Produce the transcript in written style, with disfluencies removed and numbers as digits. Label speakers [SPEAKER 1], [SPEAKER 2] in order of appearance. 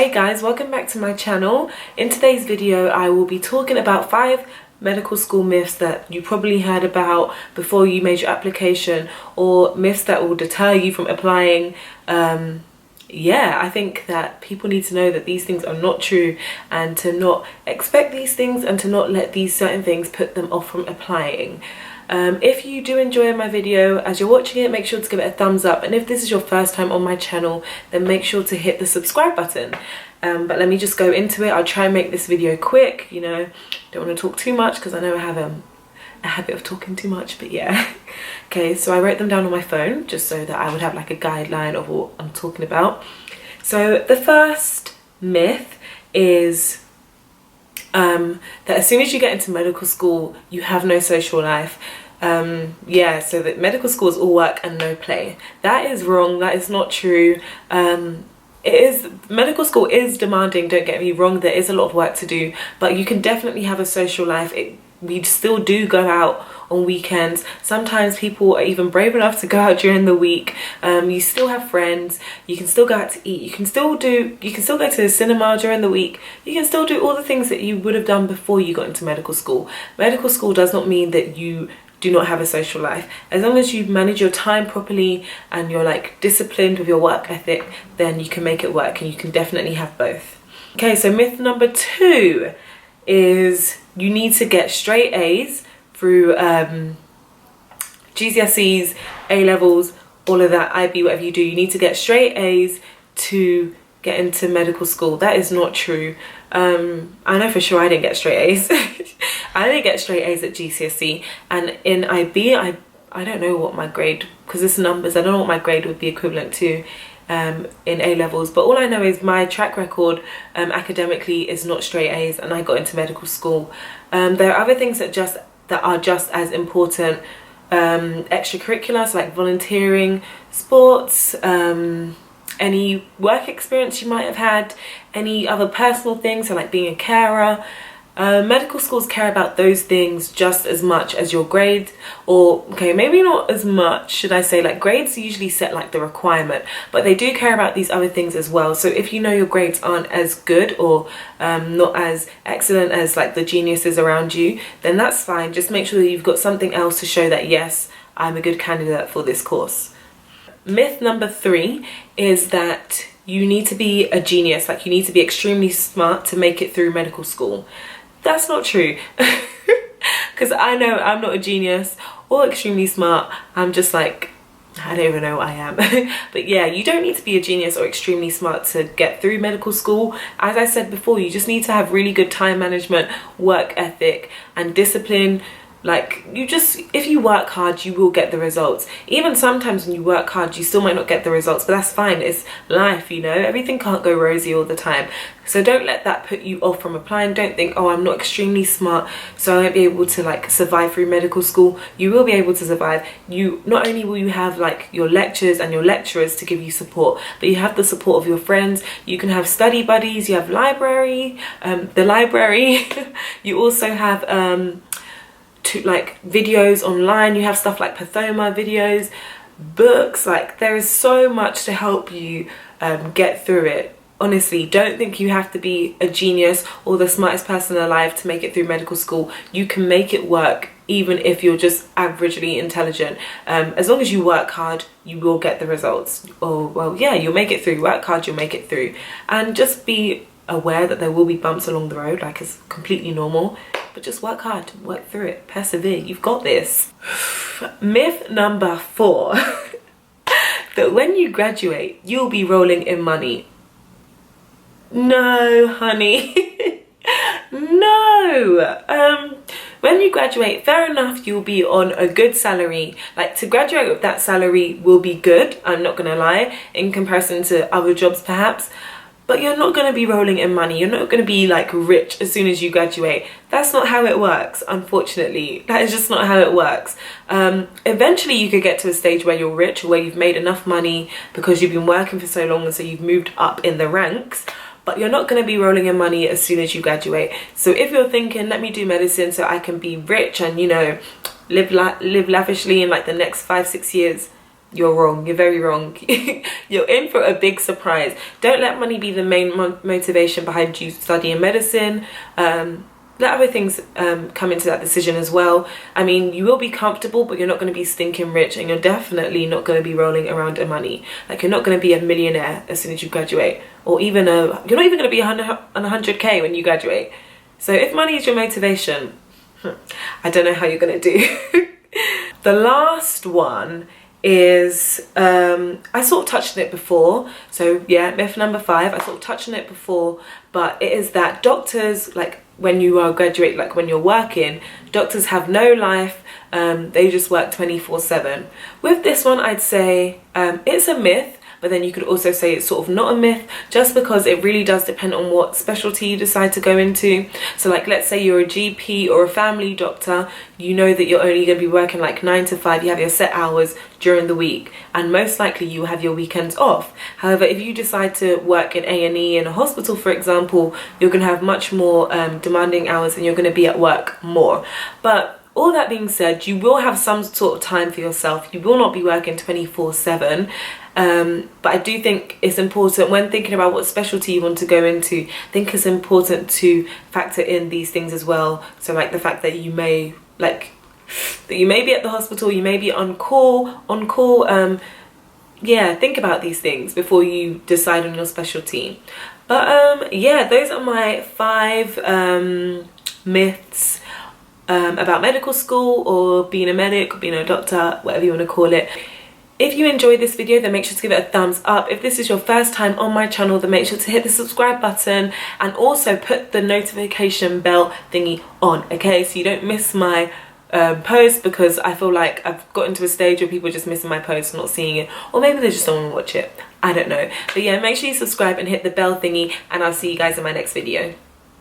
[SPEAKER 1] Hey guys, welcome back to my channel. In today's video I will be talking about 5 medical school myths that you probably heard about before you made your application, or myths that will deter you from applying. Yeah, I think that people need to know that these things are not true, and to not expect these things and to not let these certain things put them off from applying. If you do enjoy my video, as you're watching it, make sure to give it a thumbs up, and if this is your first time on my channel, then make sure to hit the subscribe button. But let me just go into it. I'll try and make this video quick, you know, don't want to talk too much because I know I have a habit of talking too much, but yeah. Okay, so I wrote them down on my phone just so that I would have like a guideline of what I'm talking about. So the first myth is that as soon as you get into medical school you have no social life. Yeah, so that medical school is all work and no play. That is wrong. That is not true. Medical school is demanding, don't get me wrong, there is a lot of work to do, but you can definitely have a social life. We still do go out on weekends. Sometimes people are even brave enough to go out during the week. You still have friends, you can still go out to eat, you can still go to the cinema during the week, you can still do all the things that you would have done before you got into medical school. Medical school does not mean that you do not have a social life. As long as you manage your time properly and you're like disciplined with your work ethic, then you can make it work, and you can definitely have both. Okay, so myth number 2 is you need to get straight A's through GCSEs, A levels, all of that, IB, whatever you do. You need to get straight A's to get into medical school. That is not true. I know for sure I didn't get straight A's. I didn't get straight A's at GCSE, and in IB I don't know what my grade, because it's numbers, I don't know what my grade would be equivalent to in A levels, but all I know is my track record academically is not straight A's, and I got into medical school. There are other things that are just as important, extracurriculars like volunteering, sports, any work experience you might have had, any other personal things, so like being a carer. Medical schools care about those things just as much as your grades, or okay, maybe not as much, should I say. Like, grades usually set like the requirement, but they do care about these other things as well. So if you know your grades aren't as good, or not as excellent as like the geniuses around you, then that's fine. Just make sure that you've got something else to show that yes, I'm a good candidate for this course. Myth number 3 is that you need to be a genius, like you need to be extremely smart to make it through medical school. That's not true. Because I know I'm not a genius or extremely smart. I'm just like, I don't even know what I am. But yeah, you don't need to be a genius or extremely smart to get through medical school. As I said before, you just need to have really good time management, work ethic and discipline. Like, if you work hard, you will get the results. Even sometimes when you work hard, you still might not get the results, but that's fine. It's life, you know, everything can't go rosy all the time. So don't let that put you off from applying. Don't think, oh, I'm not extremely smart, so I won't be able to like survive through medical school. You will be able to survive. Not only will you have like your lectures and your lecturers to give you support, but you have the support of your friends. You can have study buddies, you have the library. You also have like videos online, you have stuff like Pathoma videos, books. Like, there is so much to help you get through it. Honestly, don't think you have to be a genius or the smartest person alive to make it through medical school. You can make it work even if you're just averagely intelligent. As long as you work hard, you will get the results. Or, well, yeah, you'll make it through. Work hard, you'll make it through. And just be aware that there will be bumps along the road, like it's completely normal, but just work hard, work through it, persevere, you've got this. Myth number 4, that when you graduate you'll be rolling in money. No, honey. No. When you graduate, fair enough, you'll be on a good salary. Like, to graduate with that salary will be good, I'm not gonna lie, in comparison to other jobs perhaps. But you're not going to be rolling in money. You're not going to be like rich as soon as you graduate. That's not how it works, unfortunately. That is just not how it works. Eventually you could get to a stage where you're rich, or where you've made enough money because you've been working for so long, and so you've moved up in the ranks. But you're not going to be rolling in money as soon as you graduate. So if you're thinking, let me do medicine so I can be rich and, you know, live lavishly in like the next 5-6 years, you're wrong. You're very wrong. You're in for a big surprise. Don't let money be the main motivation behind you studying medicine. Let other things come into that decision as well. I mean, you will be comfortable, but you're not going to be stinking rich, and you're definitely not going to be rolling around in money. Like, you're not going to be a millionaire as soon as you graduate, or even you're not even going to be on 100k when you graduate. So if money is your motivation, I don't know how you're going to do. The last one is, I sort of touched on it before. So yeah, myth number 5, I sort of touched on it before, but it is that doctors, like when you are graduate, like when you're working, doctors have no life. They just work 24/7. With this one, I'd say it's a myth, but then you could also say it's sort of not a myth, just because it really does depend on what specialty you decide to go into. So like, let's say you're a GP or a family doctor, you know that you're only going to be working like 9 to 5, you have your set hours during the week, and most likely you have your weekends off. However, if you decide to work in A&E in a hospital, for example, you're going to have much more demanding hours, and you're going to be at work more. But all that being said, you will have some sort of time for yourself. You will not be working 24/7. But I do think it's important, when thinking about what specialty you want to go into, I think it's important to factor in these things as well. So like the fact that you may be at the hospital, you may be on call. Yeah, think about these things before you decide on your specialty. But yeah, those are my 5 myths about medical school, or being a medic, or being a doctor, whatever you want to call it. If you enjoyed this video, then make sure to give it a thumbs up. If this is your first time on my channel, then make sure to hit the subscribe button, and also put the notification bell thingy on, okay? So you don't miss my post, because I feel like I've gotten to a stage where people are just missing my post, not seeing it, or maybe they just don't want to watch it. I don't know. But yeah, make sure you subscribe and hit the bell thingy, and I'll see you guys in my next video.